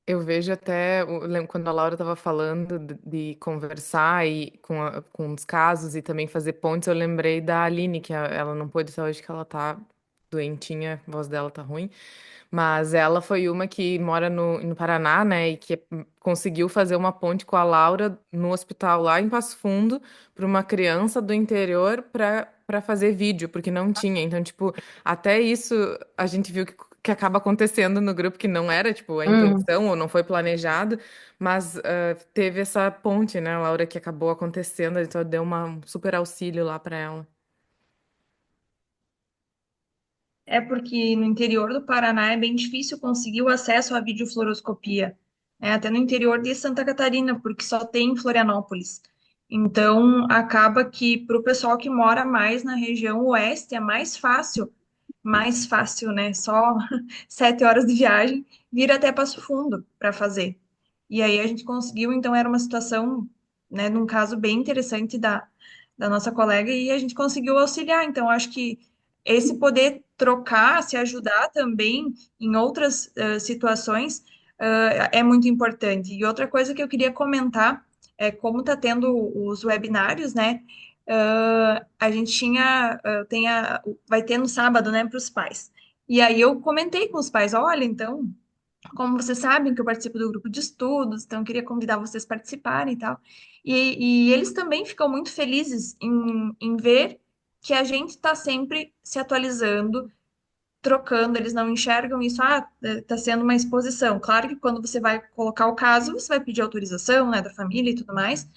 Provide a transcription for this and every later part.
Eu vejo até, lembro quando a Laura estava falando de conversar e com os casos e também fazer pontes, eu lembrei da Aline, que ela não pôde estar hoje, que ela tá doentinha, a voz dela tá ruim, mas ela foi uma que mora no Paraná, né, e que conseguiu fazer uma ponte com a Laura no hospital lá em Passo Fundo para uma criança do interior para fazer vídeo, porque não tinha. Então, tipo, até isso a gente viu que acaba acontecendo no grupo, que não era, tipo, a Hum. intenção ou não foi planejado, mas teve essa ponte, né, Laura, que acabou acontecendo, então deu um super auxílio lá para ela. É porque no interior do Paraná é bem difícil conseguir o acesso à videofluoroscopia, né? Até no interior de Santa Catarina, porque só tem em Florianópolis. Então, acaba que para o pessoal que mora mais na região oeste é mais fácil, né? Só 7 horas de viagem, vir até Passo Fundo para fazer. E aí a gente conseguiu, então era uma situação, né, num caso bem interessante da nossa colega, e a gente conseguiu auxiliar. Então, acho que esse poder trocar, se ajudar também em outras situações é muito importante. E outra coisa que eu queria comentar é como está tendo os webinários, né? A gente vai ter no sábado, né, para os pais. E aí eu comentei com os pais, olha, então, como vocês sabem que eu participo do grupo de estudos, então eu queria convidar vocês a participarem e tal. E eles também ficam muito felizes em ver que a gente está sempre se atualizando, trocando, eles não enxergam isso, está sendo uma exposição. Claro que quando você vai colocar o caso, você vai pedir autorização, né, da família e tudo mais,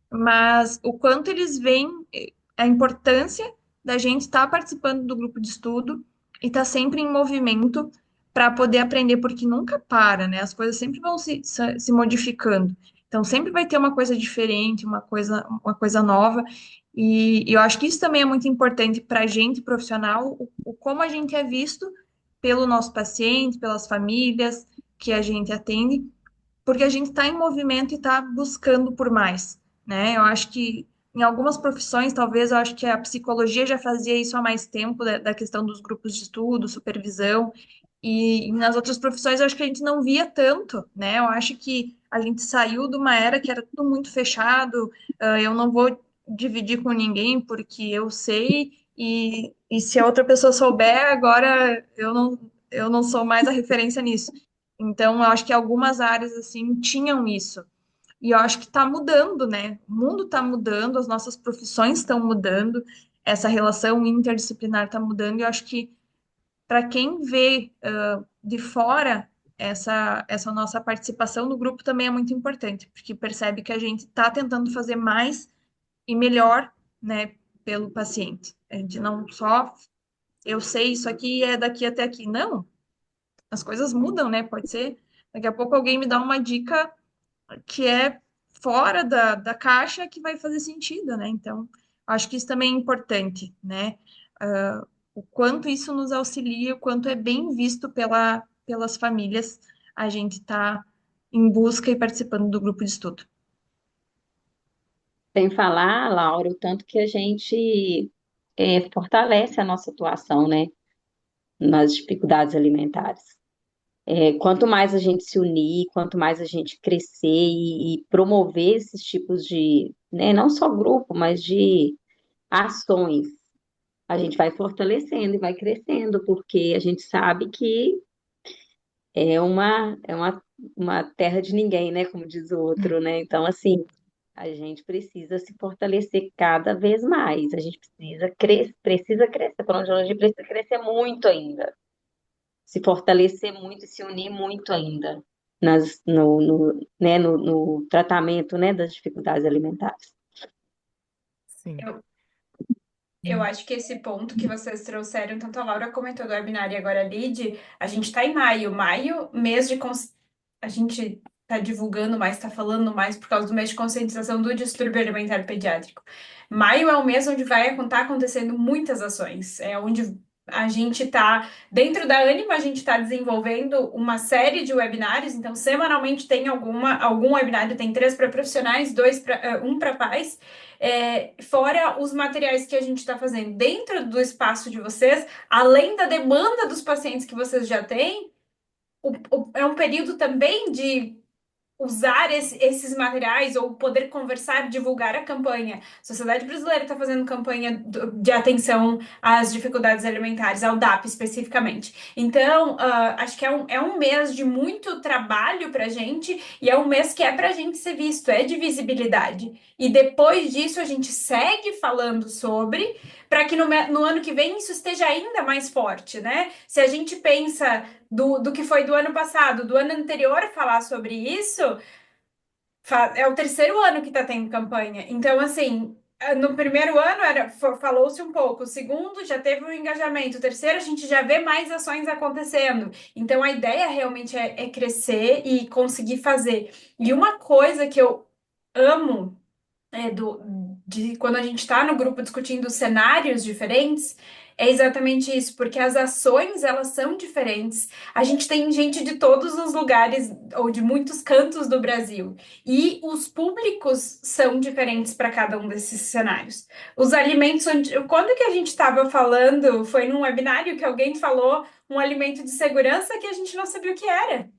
mas o quanto eles veem a importância da gente estar participando do grupo de estudo e estar sempre em movimento para poder aprender, porque nunca para, né? As coisas sempre vão se modificando. Então, sempre vai ter uma coisa diferente, uma coisa nova. E eu acho que isso também é muito importante para a gente profissional, o como a gente é visto pelo nosso paciente, pelas famílias que a gente atende, porque a gente está em movimento e está buscando por mais, né? Eu acho que em algumas profissões, talvez, eu acho que a psicologia já fazia isso há mais tempo, da questão dos grupos de estudo, supervisão, e nas outras profissões eu acho que a gente não via tanto, né? Eu acho que a gente saiu de uma era que era tudo muito fechado, eu não vou dividir com ninguém porque eu sei, e se a outra pessoa souber, agora eu não sou mais a referência nisso. Então, eu acho que algumas áreas, assim, tinham isso. E eu acho que está mudando, né? O mundo está mudando, as nossas profissões estão mudando, essa relação interdisciplinar está mudando, e eu acho que para quem vê de fora essa nossa participação no grupo também é muito importante, porque percebe que a gente está tentando fazer mais e melhor, né, pelo paciente. A gente não só, eu sei isso aqui é daqui até aqui. Não, as coisas mudam, né? Pode ser, daqui a pouco alguém me dá uma dica que é fora da caixa que vai fazer sentido, né? Então, acho que isso também é importante, né? O quanto isso nos auxilia, o quanto é bem visto pelas famílias, a gente está em busca e participando do grupo de estudo. Sem falar, Laura, o tanto que a gente fortalece a nossa atuação, né, nas dificuldades alimentares. Quanto mais a gente se unir, quanto mais a gente crescer e promover esses tipos de, né, não só grupo, mas de ações, a gente vai fortalecendo e vai crescendo, porque a gente sabe que uma terra de ninguém, né, como diz o outro, né? Então, assim, a gente precisa se fortalecer cada vez mais. A gente precisa crescer. Para onde a gente precisa crescer muito ainda. Se fortalecer muito e se unir muito ainda no tratamento, né, das dificuldades alimentares. Sim. Eu, eu acho que esse ponto que vocês trouxeram, tanto a Laura comentou do webinar e agora a Lid, a gente está em maio. Maio, mês de. A gente está divulgando mais, está falando mais por causa do mês de conscientização do distúrbio alimentar pediátrico. Maio é o mês onde vai estar acontecendo muitas ações. É onde a gente está, dentro da Anima, a gente está desenvolvendo uma série de webinários. Então, semanalmente tem algum webinário, tem 3 para profissionais, um para pais. Fora os materiais que a gente está fazendo dentro do espaço de vocês, além da demanda dos pacientes que vocês já têm, é um período também de usar esses materiais ou poder conversar, divulgar a campanha. A Sociedade Brasileira está fazendo campanha de atenção às dificuldades alimentares, ao DAP especificamente. Então, acho que é um mês de muito trabalho para a gente e é um mês que é para a gente ser visto, é de visibilidade. E depois disso a gente segue falando sobre, para que no ano que vem isso esteja ainda mais forte, né? Se a gente pensa do que foi do ano passado, do ano anterior falar sobre isso, é o terceiro ano que está tendo campanha. Então, assim, no primeiro ano falou-se um pouco, o segundo já teve um engajamento, o terceiro a gente já vê mais ações acontecendo. Então, a ideia realmente é crescer e conseguir fazer. E uma coisa que eu amo de quando a gente está no grupo discutindo cenários diferentes, é exatamente isso, porque as ações elas são diferentes. A gente tem gente de todos os lugares ou de muitos cantos do Brasil e os públicos são diferentes para cada um desses cenários. Os alimentos, quando que a gente estava falando, foi num webinário que alguém falou um alimento de segurança que a gente não sabia o que era.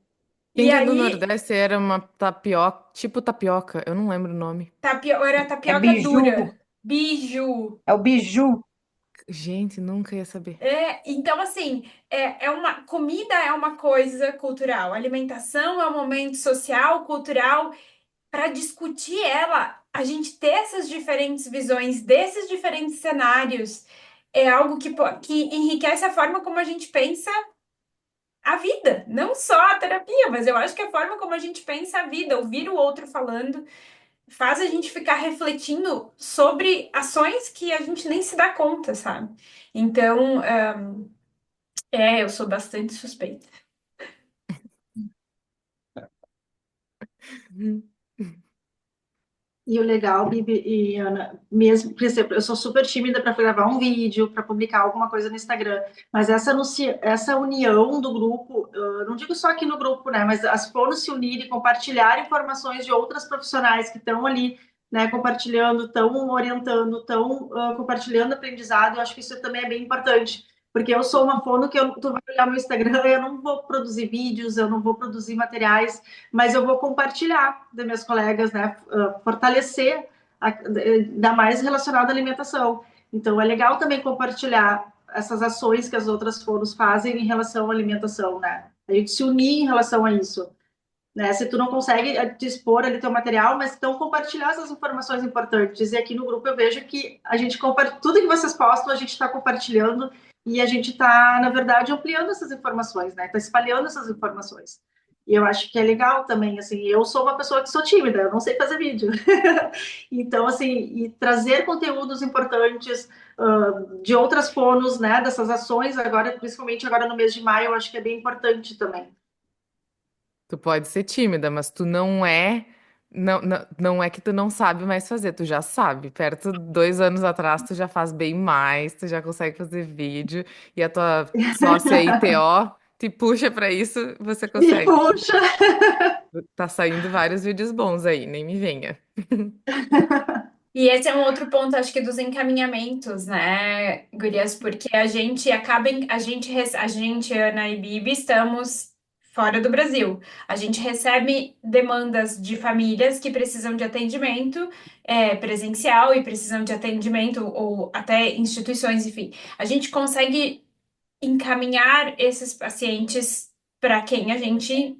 Quem E que é do aí, Nordeste era uma tapioca, tipo tapioca, eu não lembro o nome. era É tapioca biju, dura, biju. é o biju. Gente, nunca ia saber. Então, assim, é uma comida é uma coisa cultural, alimentação é um momento social, cultural. Para discutir ela, a gente ter essas diferentes visões desses diferentes cenários é algo que enriquece a forma como a gente pensa a vida, não só a terapia, mas eu acho que a forma como a gente pensa a vida, ouvir o outro falando, faz a gente ficar refletindo sobre ações que a gente nem se dá conta, sabe? Então, eu sou bastante suspeita. E o legal, Bibi e Ana, mesmo, por exemplo, eu sou super tímida para gravar um vídeo, para publicar alguma coisa no Instagram, mas essa união do grupo, não digo só aqui no grupo, né, mas as fonos se unirem, compartilhar informações de outras profissionais que estão ali, né, compartilhando, estão orientando, estão compartilhando aprendizado, eu acho que isso também é bem importante. Porque eu sou uma fono que tu vai olhar meu Instagram, eu não vou produzir vídeos, eu não vou produzir materiais, mas eu vou compartilhar das minhas colegas, né? Fortalecer, ainda mais relacionado à alimentação. Então, é legal também compartilhar essas ações que as outras foros fazem em relação à alimentação, né? A gente se unir em relação a isso. Né? Se tu não consegue te expor ali teu material, mas então compartilhar essas informações importantes. E aqui no grupo eu vejo que a gente compartilha tudo que vocês postam, a gente está compartilhando e a gente está, na verdade, ampliando essas informações, né? Está espalhando essas informações. E eu acho que é legal também, assim, eu sou uma pessoa que sou tímida, eu não sei fazer vídeo. Então, assim, e trazer conteúdos importantes de outras fonos, né, dessas ações, agora, principalmente agora no mês de maio, eu acho que é bem importante também. Tu pode ser tímida, mas tu não é. Não, não, não é que tu não sabe mais fazer, tu já sabe. Perto de 2 anos atrás, tu já faz bem mais, tu já consegue fazer vídeo, e a tua sócia aí, TO, te puxa pra isso, você E, consegue. puxa, Tá saindo vários vídeos bons aí, nem me venha. E esse é um outro ponto, acho que dos encaminhamentos, né, Gurias? Porque a gente acaba, a gente, Ana e Bibi, estamos fora do Brasil. A gente recebe demandas de famílias que precisam de atendimento presencial e precisam de atendimento ou até instituições, enfim. A gente consegue encaminhar esses pacientes para quem a gente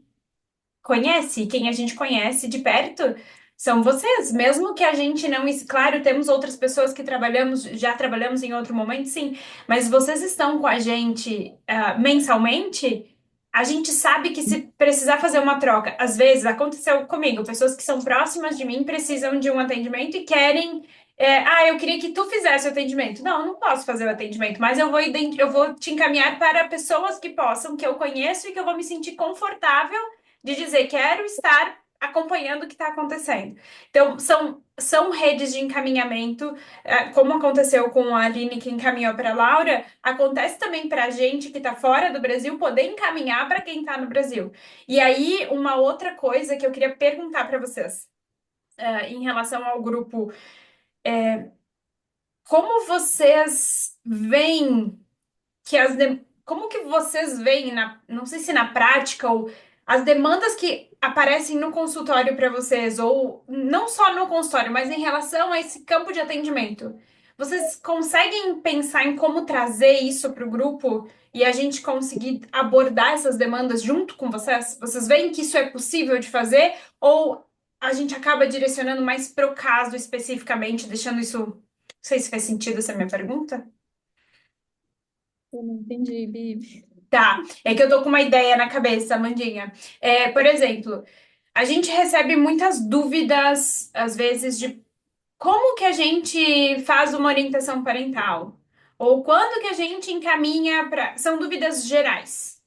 conhece, quem a gente conhece de perto são vocês, mesmo que a gente não, claro, temos outras pessoas que já trabalhamos em outro momento, sim, mas vocês estão com a gente mensalmente, a gente sabe que se precisar fazer uma troca, às vezes aconteceu comigo, pessoas que são próximas de mim precisam de um atendimento e querem eu queria que tu fizesse o atendimento. Não, eu não posso fazer o atendimento, mas eu vou te encaminhar para pessoas que possam, que eu conheço e que eu vou me sentir confortável de dizer quero estar acompanhando o que está acontecendo. Então, são redes de encaminhamento, como aconteceu com a Aline que encaminhou para a Laura, acontece também para a gente que está fora do Brasil poder encaminhar para quem está no Brasil. E aí, uma outra coisa que eu queria perguntar para vocês, em relação ao grupo, como vocês veem que como que vocês veem, não sei se na prática, ou as demandas que aparecem no consultório para vocês, ou não só no consultório, mas em relação a esse campo de atendimento? Vocês conseguem pensar em como trazer isso para o grupo e a gente conseguir abordar essas demandas junto com vocês? Vocês veem que isso é possível de fazer? Ou a gente acaba direcionando mais para o caso especificamente, deixando isso. Não sei se faz sentido essa minha pergunta. Eu não entendi, Bibi. Tá, é que eu tô com uma ideia na cabeça, Amandinha. Por exemplo, a gente recebe muitas dúvidas, às vezes, de como que a gente faz uma orientação parental, ou quando que a gente encaminha para. São dúvidas gerais.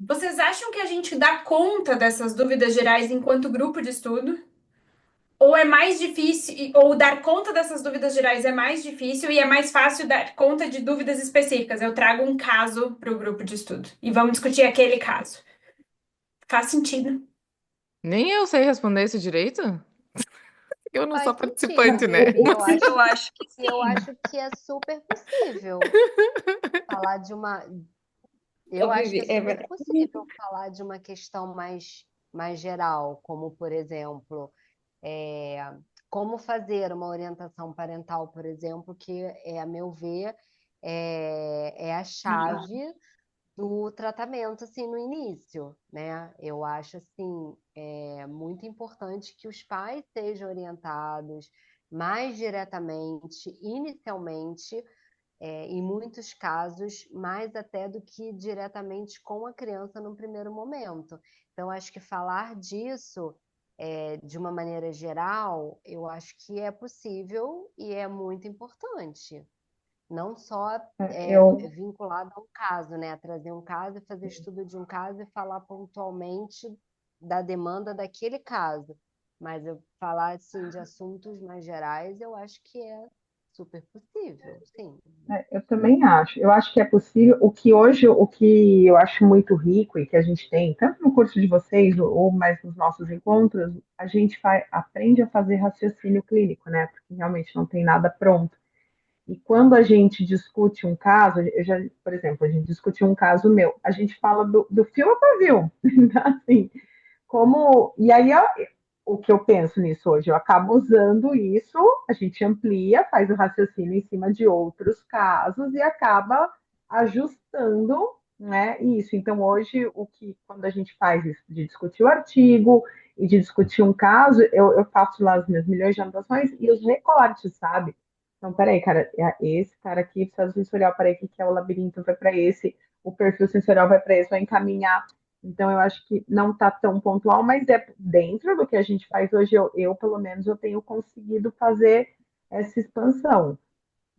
Vocês acham que a gente dá conta dessas dúvidas gerais enquanto grupo de estudo? Ou é mais difícil, ou dar conta dessas dúvidas gerais é mais difícil e é mais fácil dar conta de dúvidas específicas? Eu trago um caso para o grupo de estudo e vamos discutir aquele caso. Faz sentido? Nem eu sei responder isso direito. Eu não sou Faz participante, sentido, né? Bibi. Eu acho, Eu acho que e eu sim. acho que é super possível falar de uma. Eu Ô, acho que é Vivi, é super verdade. possível falar de uma questão mais geral, como, por exemplo, é, como fazer uma orientação parental, por exemplo, que, a meu ver, é a chave do tratamento, assim, no início, né? Eu acho, assim, muito importante que os pais sejam orientados mais diretamente, inicialmente, em muitos casos, mais até do que diretamente com a criança no primeiro momento. Então, acho que falar disso, de uma maneira geral, eu acho que é possível e é muito importante. Não só Eu, vinculado a um caso, né? A trazer um caso, fazer estudo de um caso e falar pontualmente da demanda daquele caso. Mas eu falar assim de assuntos mais gerais, eu acho que é super possível, sim. eu também acho. Eu acho que é possível. O que hoje, o que eu acho muito rico e que a gente tem, tanto no curso de vocês ou mais nos nossos encontros, a gente aprende a fazer raciocínio clínico, né? Porque realmente não tem nada pronto. E quando a gente discute um caso, por exemplo, a gente discutiu um caso meu, a gente fala do filme a pavio. Então, assim, e aí o que eu penso nisso hoje, eu acabo usando isso, a gente amplia, faz o raciocínio em cima de outros casos e acaba ajustando, né, isso. Então hoje quando a gente faz isso de discutir o artigo e de discutir um caso, eu faço lá os meus milhões de anotações e os recortes, sabe? Então, peraí, cara, esse cara aqui precisa sensorial, peraí, o que é o labirinto, vai para esse, o perfil sensorial vai para esse, vai encaminhar. Então, eu acho que não está tão pontual, mas é dentro do que a gente faz hoje. Pelo menos, eu tenho conseguido fazer essa expansão.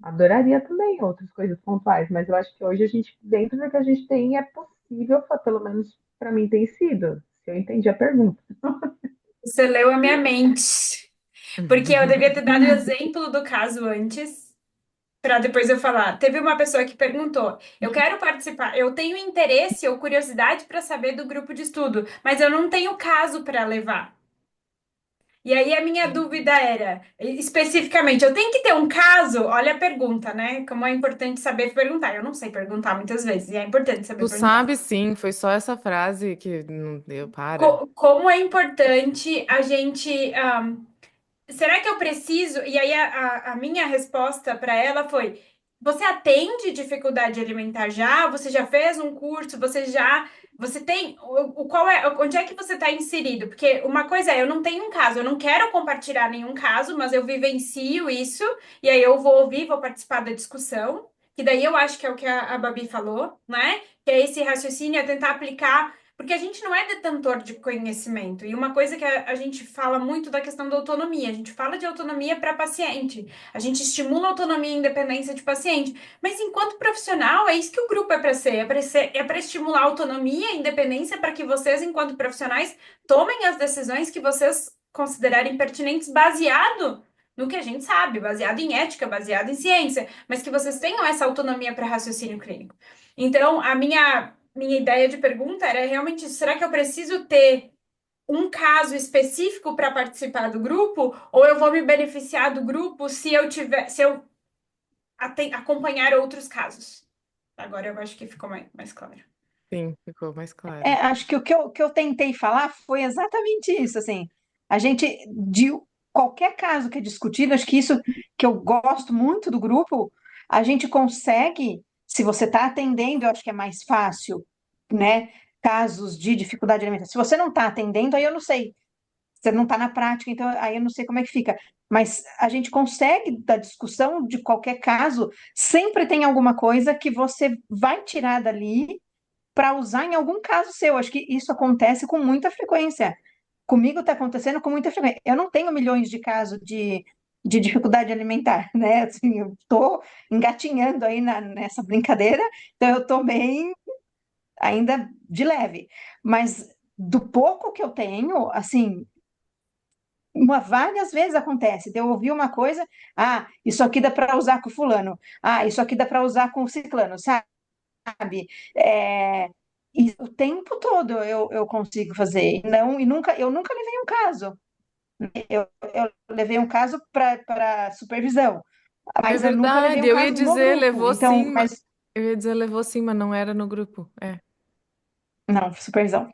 Adoraria também outras coisas pontuais, mas eu acho que hoje dentro do que a gente tem, é possível, pelo menos para mim tem sido, se eu entendi a pergunta. Você leu a minha mente. Porque eu devia ter dado o exemplo do caso antes, para depois eu falar. Teve uma pessoa que perguntou: eu quero participar, eu tenho interesse ou curiosidade para saber do grupo de estudo, mas eu não tenho caso para levar. E aí a minha dúvida era, especificamente, eu tenho que ter um caso? Olha a pergunta, né? Como é importante saber perguntar. Eu não sei perguntar muitas vezes, e é importante saber Tu perguntar. sabe, sim, foi só essa frase que não deu, para. Como é importante a gente. Será que eu preciso? E aí a minha resposta para ela foi: você atende dificuldade alimentar já? Você já fez um curso? Você tem qual é? Onde é que você está inserido? Porque uma coisa é, eu não tenho um caso, eu não quero compartilhar nenhum caso, mas eu vivencio isso e aí eu vou ouvir, vou participar da discussão. Que daí eu acho que é o que a Babi falou, né? Que é esse raciocínio, é tentar aplicar porque a gente não é detentor de conhecimento. E uma coisa que a gente fala muito da questão da autonomia. A gente fala de autonomia para paciente. A gente estimula a autonomia e independência de paciente. Mas enquanto profissional, é isso que o grupo é para ser. É para estimular a autonomia e independência para que vocês, enquanto profissionais, tomem as decisões que vocês considerarem pertinentes baseado no que a gente sabe, baseado em ética, baseado em ciência, mas que vocês tenham essa autonomia para raciocínio clínico. Então, a minha ideia de pergunta era realmente isso. Será que eu preciso ter um caso específico para participar do grupo? Ou eu vou me beneficiar do grupo se eu acompanhar outros casos? Agora eu acho que ficou mais claro. Sim, ficou mais É, claro. acho que o que eu tentei falar foi exatamente isso, assim, a gente, de qualquer caso que é discutido, acho que isso que eu gosto muito do grupo, a gente consegue, se você está atendendo, eu acho que é mais fácil, né, casos de dificuldade alimentar. Se você não está atendendo, aí eu não sei, você não está na prática, então aí eu não sei como é que fica. Mas a gente consegue, da discussão de qualquer caso, sempre tem alguma coisa que você vai tirar dali para usar em algum caso seu. Acho que isso acontece com muita frequência. Comigo está acontecendo com muita frequência. Eu não tenho milhões de casos de dificuldade alimentar, né? Assim, eu estou engatinhando aí nessa brincadeira, então eu estou bem ainda de leve. Mas do pouco que eu tenho, assim, várias vezes acontece. De eu ouvir uma coisa, isso aqui dá para usar com fulano, isso aqui dá para usar com ciclano, sabe? É, e o tempo todo eu consigo fazer. Não, eu nunca levei um caso. Eu levei um caso para supervisão, É mas eu nunca levei verdade, um eu ia caso no dizer, grupo. levou Então, sim, mas eu ia dizer levou sim, mas não era no grupo. É. não, supervisão.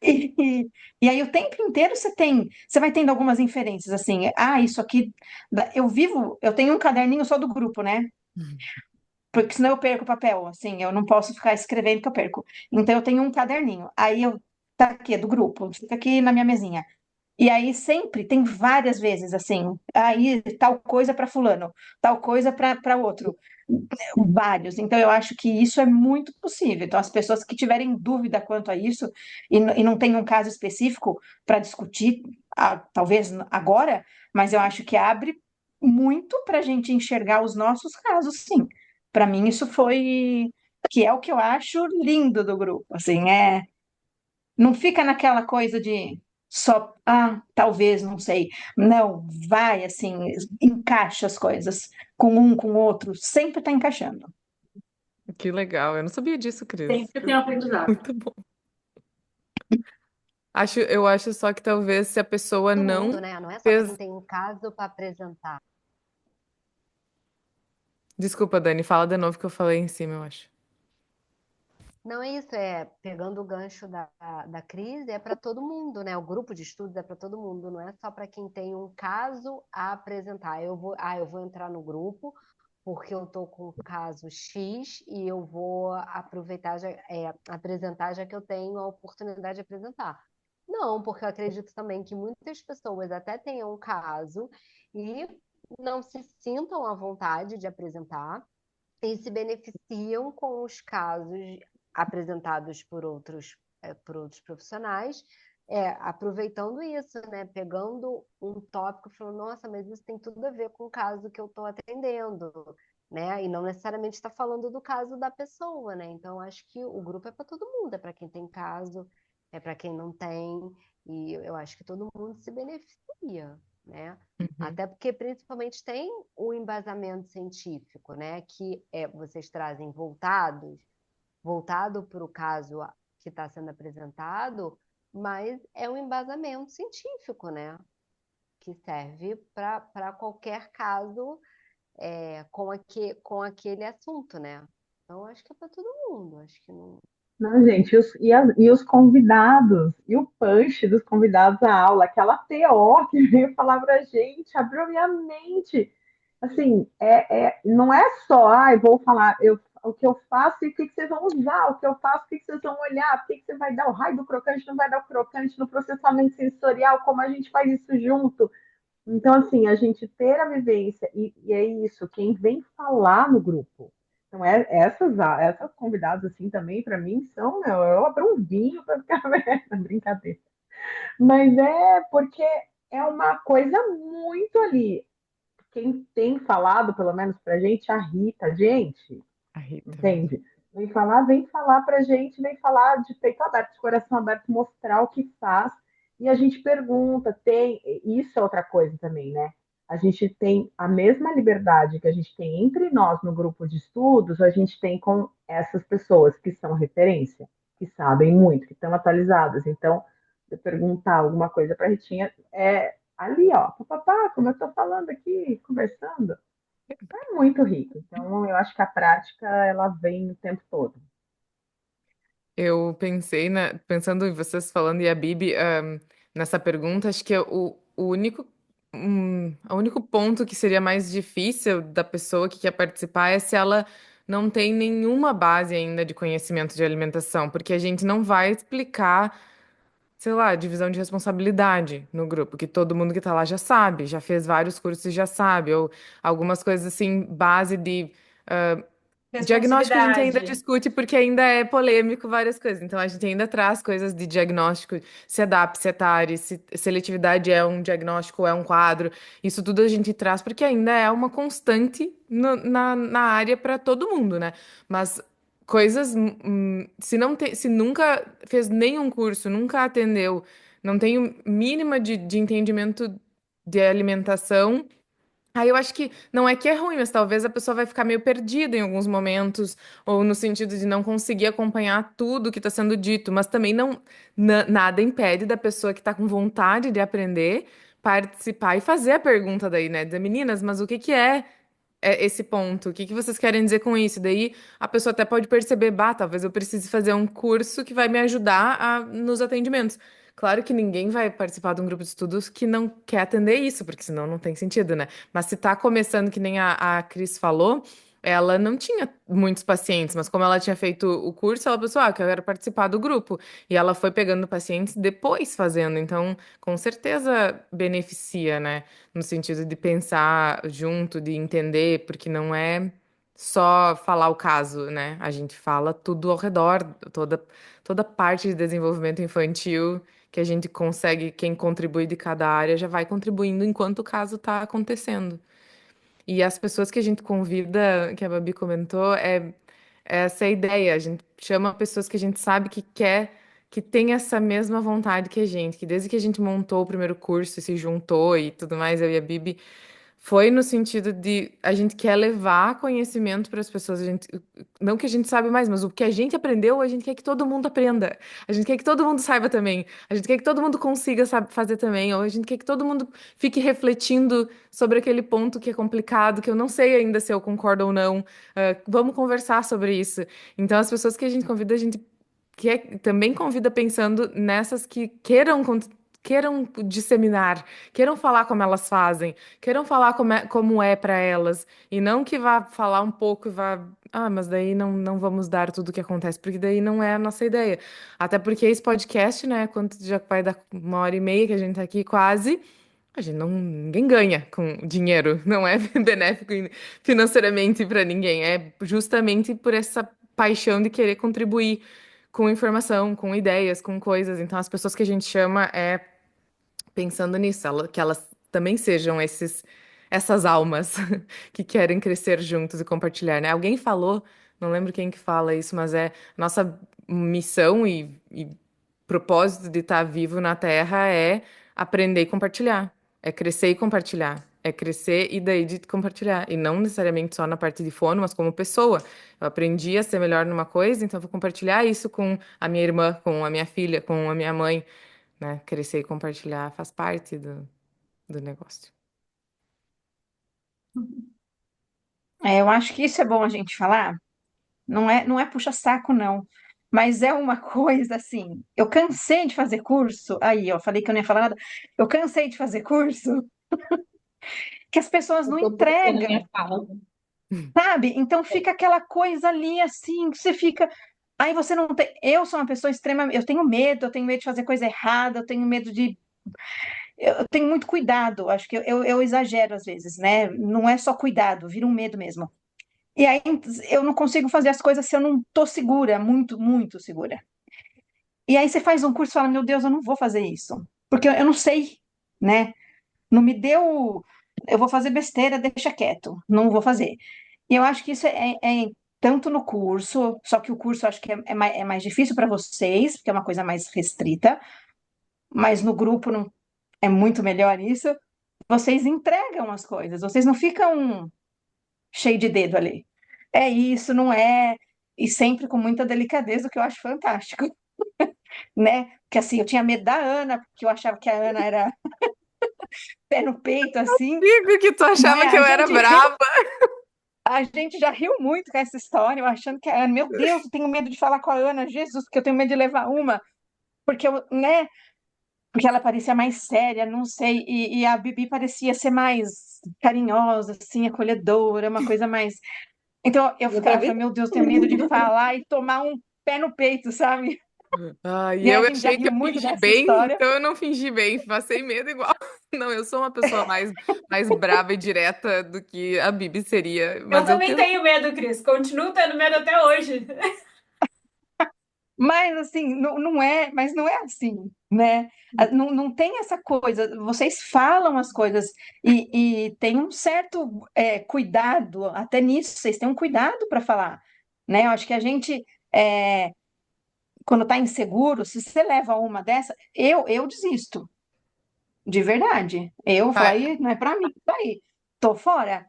E, e, e aí o tempo inteiro você vai tendo algumas inferências assim. Isso aqui, eu tenho um caderninho só do grupo, né? Porque senão eu perco o papel, assim, eu não posso ficar escrevendo que eu perco. Então eu tenho um caderninho. Aí tá aqui, é do grupo, fica aqui na minha mesinha. E aí sempre tem várias vezes assim, aí tal coisa para fulano, tal coisa para outro, vários. Então eu acho que isso é muito possível. Então as pessoas que tiverem dúvida quanto a isso e não tem um caso específico para discutir, talvez agora, mas eu acho que abre muito para a gente enxergar os nossos casos, sim. Para mim isso foi que é o que eu acho lindo do grupo, assim, não fica naquela coisa de só, talvez, não sei. Não, vai assim, encaixa as coisas com um, com o outro, sempre tá encaixando. Que legal, eu não sabia disso, Cris. Sempre tem um aprendizado. Muito bom. Eu acho só que talvez se a pessoa Todo não mundo, né? Não é só para quem fez. tem um caso para apresentar. Desculpa, Dani, fala de novo que eu falei em cima, eu acho. Não é isso, pegando o gancho da crise, é para todo mundo, né? O grupo de estudos é para todo mundo, não é só para quem tem um caso a apresentar. Eu vou entrar no grupo porque eu estou com o caso X e eu vou aproveitar, apresentar, já que eu tenho a oportunidade de apresentar. Não, porque eu acredito também que muitas pessoas até tenham um caso e não se sintam à vontade de apresentar e se beneficiam com os casos apresentados por outros profissionais, aproveitando isso, né? Pegando um tópico e falando, nossa, mas isso tem tudo a ver com o caso que eu estou atendendo, né? E não necessariamente está falando do caso da pessoa, né? Então, acho que o grupo é para todo mundo, é para quem tem caso, é para quem não tem, e eu acho que todo mundo se beneficia, né? Uhum. Até porque, principalmente, tem o embasamento científico, né? Que vocês trazem voltado para o caso que está sendo apresentado, mas é um embasamento científico, né? Que serve para qualquer caso com aquele assunto, né? Então, acho que é para todo mundo. Acho que não. Não, gente, e os convidados, e o punch dos convidados à aula, aquela TO que veio falar pra gente, abriu minha mente. Assim, não é só, eu vou falar o que eu faço e o que vocês vão usar, o que eu faço, o que vocês vão olhar, o que você vai dar o raio do crocante, não vai dar o crocante no processamento sensorial, como a gente faz isso junto. Então, assim, a gente ter a vivência, e é isso, quem vem falar no grupo. Então, essas convidadas, assim, também, para mim, são, eu abro um vinho para ficar brincadeira. Mas é porque é uma coisa muito ali. Quem tem falado, pelo menos pra gente, a Rita, gente, A Rita, verdade. entende? Vem falar pra gente, vem falar de peito aberto, de coração aberto, mostrar o que faz. E a gente pergunta, isso é outra coisa também, né? A gente tem a mesma liberdade que a gente tem entre nós no grupo de estudos, a gente tem com essas pessoas que são referência, que sabem muito, que estão atualizadas. Então, se eu perguntar alguma coisa para a Ritinha, ali, ó, papapá, como eu estou falando aqui, conversando. É muito rico. Então, eu acho que a prática, ela vem o tempo todo. Eu pensei, pensando em vocês falando e a Bibi, nessa pergunta, acho que o único ponto que seria mais difícil da pessoa que quer participar é se ela não tem nenhuma base ainda de conhecimento de alimentação, porque a gente não vai explicar, sei lá, divisão de responsabilidade no grupo, que todo mundo que tá lá já sabe, já fez vários cursos e já sabe, ou algumas coisas assim, base de diagnóstico a gente ainda Responsabilidade. discute porque ainda é polêmico várias coisas. Então a gente ainda traz coisas de diagnóstico, se é DAP, se é TARI, se seletividade é um diagnóstico ou é um quadro. Isso tudo a gente traz porque ainda é uma constante na área para todo mundo, né? Mas coisas, se não tem, se nunca fez nenhum curso, nunca atendeu, não tem o mínima de entendimento de alimentação. Aí eu acho que não é que é ruim, mas talvez a pessoa vai ficar meio perdida em alguns momentos, ou no sentido de não conseguir acompanhar tudo que está sendo dito, mas também não nada impede da pessoa que está com vontade de aprender participar e fazer a pergunta daí, né? Dizer, meninas, mas o que que é esse ponto? O que que vocês querem dizer com isso? Daí a pessoa até pode perceber, bah, talvez eu precise fazer um curso que vai me ajudar nos atendimentos. Claro que ninguém vai participar de um grupo de estudos que não quer atender isso, porque senão não tem sentido, né? Mas se tá começando, que nem a Cris falou, ela não tinha muitos pacientes, mas como ela tinha feito o curso, ela pensou, ah, eu quero participar do grupo. E ela foi pegando pacientes depois fazendo, então com certeza beneficia, né? No sentido de pensar junto, de entender, porque não é só falar o caso, né? A gente fala tudo ao redor, toda parte de desenvolvimento infantil que a gente consegue, quem contribui de cada área já vai contribuindo enquanto o caso está acontecendo. E as pessoas que a gente convida, que a Babi comentou, é essa a ideia. A gente chama pessoas que a gente sabe que quer, que tem essa mesma vontade que a gente, que desde que a gente montou o primeiro curso e se juntou e tudo mais, eu e a Bibi, foi no sentido de a gente quer levar conhecimento para as pessoas. Não que a gente sabe mais, mas o que a gente aprendeu, a gente quer que todo mundo aprenda. A gente quer que todo mundo saiba também. A gente quer que todo mundo consiga fazer também. Ou a gente quer que todo mundo fique refletindo sobre aquele ponto que é complicado, que eu não sei ainda se eu concordo ou não. Vamos conversar sobre isso. Então, as pessoas que a gente convida, a gente também convida pensando nessas que queiram disseminar, queiram falar como elas fazem, queiram falar como é para elas, e não que vá falar um pouco e vá, ah, mas daí não vamos dar tudo o que acontece, porque daí não é a nossa ideia. Até porque esse podcast, né, quanto já vai dar 1h30 que a gente tá aqui quase, a gente ninguém ganha com dinheiro, não é benéfico financeiramente para ninguém, é justamente por essa paixão de querer contribuir com informação, com ideias, com coisas. Então, as pessoas que a gente chama é pensando nisso, que elas também sejam essas almas que querem crescer juntos e compartilhar, né? Alguém falou, não lembro quem que fala isso, mas é nossa missão e propósito de estar vivo na Terra é aprender e compartilhar, é crescer e compartilhar. É crescer e daí de compartilhar. E não necessariamente só na parte de fono, mas como pessoa. Eu aprendi a ser melhor numa coisa, então eu vou compartilhar isso com a minha irmã, com a minha filha, com a minha mãe, né? Crescer e compartilhar faz parte do negócio. Eu acho que isso é bom a gente falar. Não é puxa-saco, não. Mas é uma coisa assim. Eu cansei de fazer curso. Aí, eu falei que eu não ia falar nada. Eu cansei de fazer curso que as pessoas Eu não tô buscando a entregam, minha fala. sabe? Então fica aquela coisa ali assim, que você fica. Aí você não tem. Eu sou uma pessoa extremamente. Eu tenho medo de fazer coisa errada, eu tenho medo de. Eu tenho muito cuidado, acho que eu exagero às vezes, né? Não é só cuidado, vira um medo mesmo. E aí eu não consigo fazer as coisas se eu não tô segura, muito, muito segura. E aí você faz um curso e fala, meu Deus, eu não vou fazer isso, porque eu não sei, né? Não me deu, eu vou fazer besteira, deixa quieto, não vou fazer. E eu acho que isso é tanto no curso, só que o curso eu acho que é mais difícil para vocês, porque é uma coisa mais restrita, mas no grupo não, é muito melhor isso. Vocês entregam as coisas, vocês não ficam cheio de dedo ali. É isso, não é? E sempre com muita delicadeza, o que eu acho fantástico, né? Porque assim, eu tinha medo da Ana, porque eu achava que a Ana era pé no peito, assim, Digo que tu achava né? que A eu era gente, brava. a gente já riu muito com essa história, eu achando que a Ana, meu Deus, eu tenho medo de falar com a Ana, Jesus, porque eu tenho medo de levar uma, porque eu, né? Porque ela parecia mais séria, não sei, e a Bibi parecia ser mais carinhosa, assim, acolhedora, uma coisa mais. Então eu Outra ficava, vez? meu Deus, tenho medo de falar e tomar um pé no peito, sabe? Ah, e E a eu gente já achei que riu eu muito fingi dessa bem, história. então eu não fingi bem, passei medo igual. Não, eu sou uma pessoa mais brava e direta do que a Bibi seria, Eu mas eu também tenho. tenho medo, Cris. Continuo tendo medo até hoje. Mas assim, não é, mas não é assim, né? Não tem essa coisa. Vocês falam as coisas e tem um certo cuidado, até nisso, vocês têm um cuidado para falar, né? Eu acho que a gente, quando está inseguro, se você leva uma dessa, eu desisto, de verdade. Eu vou falar, Ah, "Ih, não é para mim, isso aí, tô fora.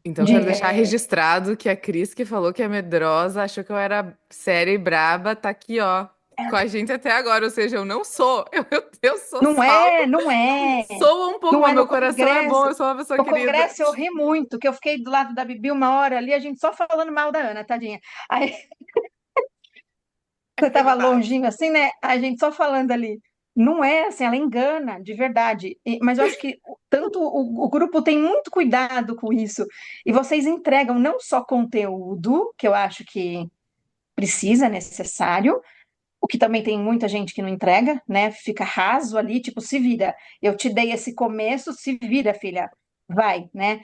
então quero deixar registrado que a Cris que falou que é medrosa, achou que eu era séria e braba, tá aqui, ó, com a gente até agora. Ou seja, eu não sou, eu sou Não salva. é, não é. Soa um pouco, Não mas é meu coração é bom, eu sou uma pessoa no querida. congresso eu ri muito, que eu fiquei do lado da Bibi uma hora ali, a gente só falando mal da Ana, tadinha. Aí você É tava verdade. longinho assim, né? A gente só falando ali. Não é assim, ela engana, de verdade. Mas eu acho que tanto o grupo tem muito cuidado com isso. E vocês entregam não só conteúdo, que eu acho que precisa, é necessário, o que também tem muita gente que não entrega, né? Fica raso ali, tipo, se vira. Eu te dei esse começo, se vira, filha. Vai, né?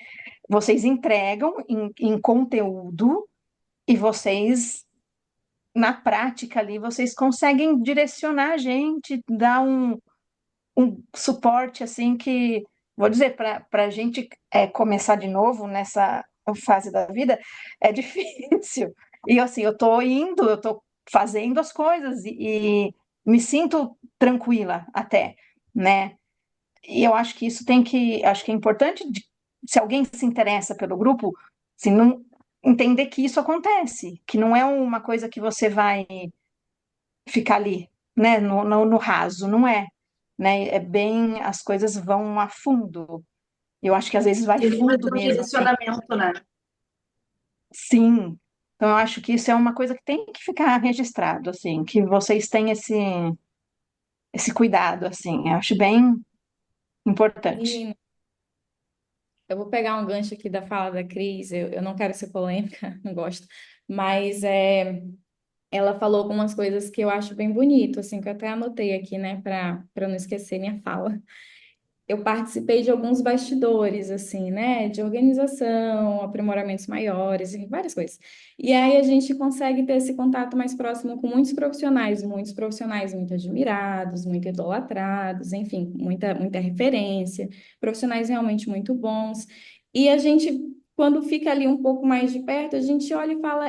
Vocês entregam em conteúdo e vocês, na prática ali, vocês conseguem direcionar a gente, dar um suporte, assim, que, vou dizer, para a gente começar de novo nessa fase da vida, é difícil. E assim, eu tô indo, eu tô fazendo as coisas e me sinto tranquila até, né? E eu acho que isso acho que é importante, se alguém se interessa pelo grupo, se não entender que isso acontece, que não é uma coisa que você vai ficar ali, né, no raso, não é, né? É bem, as coisas vão a fundo. Eu acho que às vezes vai Ele vai fundo ter um mesmo, assim. direcionamento, né? Sim. Então eu acho que isso é uma coisa que tem que ficar registrado, assim, que vocês têm esse cuidado, assim. Eu acho bem importante. Menina, eu vou pegar um gancho aqui da fala da Cris, eu não quero ser polêmica, não gosto, mas ela falou algumas coisas que eu acho bem bonito, assim, que eu até anotei aqui, né, para não esquecer minha fala. Eu participei de alguns bastidores, assim, né, de organização, aprimoramentos maiores, e várias coisas. E aí a gente consegue ter esse contato mais próximo com muitos profissionais muito admirados, muito idolatrados, enfim, muita referência, profissionais realmente muito bons. E a gente, quando fica ali um pouco mais de perto, a gente olha e fala,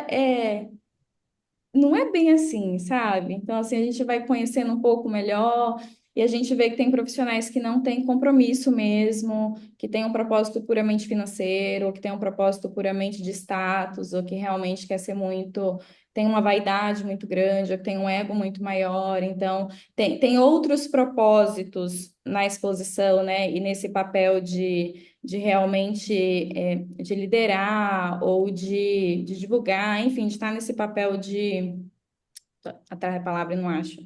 não é bem assim, sabe? Então, assim, a gente vai conhecendo um pouco melhor e a gente vê que tem profissionais que não têm compromisso mesmo, que têm um propósito puramente financeiro, ou que têm um propósito puramente de status, ou que realmente quer ser muito, tem uma vaidade muito grande, ou que tem um ego muito maior. Então, tem outros propósitos na exposição, né? E nesse papel de realmente de liderar ou de divulgar, enfim, de estar nesse papel de, atrás da palavra, eu não acho,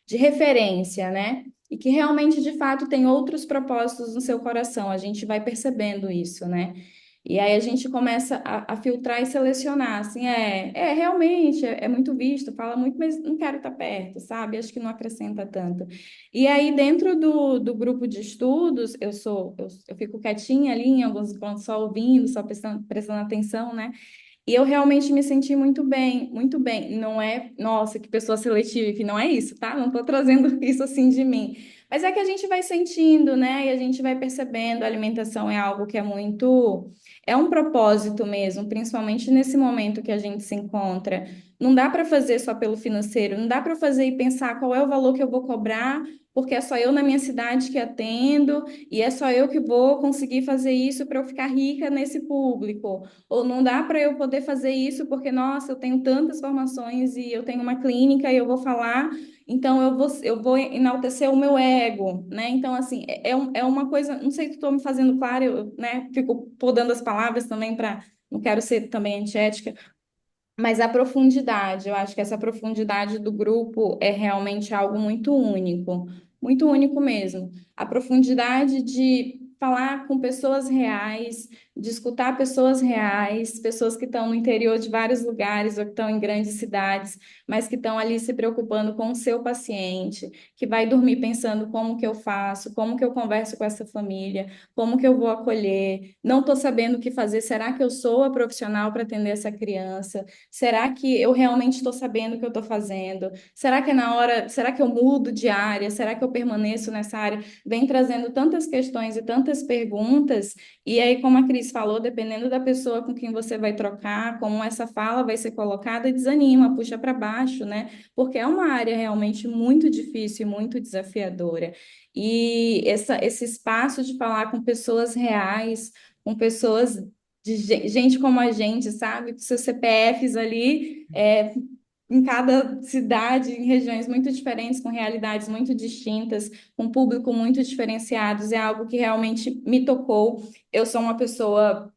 de referência, né? E que realmente, de fato, tem outros propósitos no seu coração. A gente vai percebendo isso, né? E aí a gente começa a filtrar e selecionar, assim, realmente, é muito visto, fala muito, mas não quero estar perto, sabe? Acho que não acrescenta tanto. E aí, dentro do grupo de estudos, eu fico quietinha ali em alguns encontros, só ouvindo, só prestando atenção, né? E eu realmente me senti muito bem, muito bem. Não é, nossa, que pessoa seletiva, que não é isso, tá? Não tô trazendo isso assim de mim. Mas é que a gente vai sentindo, né? E a gente vai percebendo, a alimentação é algo que é muito, é um propósito mesmo, principalmente nesse momento que a gente se encontra. Não dá para fazer só pelo financeiro, não dá para fazer e pensar qual é o valor que eu vou cobrar, porque é só eu na minha cidade que atendo, e é só eu que vou conseguir fazer isso para eu ficar rica nesse público. Ou não dá para eu poder fazer isso porque, nossa, eu tenho tantas formações e eu tenho uma clínica e eu vou falar, então eu vou enaltecer o meu ego, né? Então, assim, é uma coisa, não sei se estou me fazendo claro, eu, né, fico podando as palavras também para não quero ser também antiética, mas a profundidade, eu acho que essa profundidade do grupo é realmente algo muito único mesmo. A profundidade de falar com pessoas reais, de escutar pessoas reais, pessoas que estão no interior de vários lugares ou que estão em grandes cidades, mas que estão ali se preocupando com o seu paciente, que vai dormir pensando como que eu faço, como que eu converso com essa família, como que eu vou acolher, não estou sabendo o que fazer, será que eu sou a profissional para atender essa criança? Será que eu realmente estou sabendo o que eu estou fazendo? Será que é na hora, será que eu mudo de área? Será que eu permaneço nessa área? Vem trazendo tantas questões e tantas perguntas, e aí, como a Cris falou, dependendo da pessoa com quem você vai trocar, como essa fala vai ser colocada, desanima, puxa para baixo, né? Porque é uma área realmente muito difícil e muito desafiadora. E esse espaço de falar com pessoas reais, com pessoas de gente como a gente, sabe? Com seus CPFs ali, em cada cidade, em regiões muito diferentes, com realidades muito distintas, com público muito diferenciados, é algo que realmente me tocou. Eu sou uma pessoa,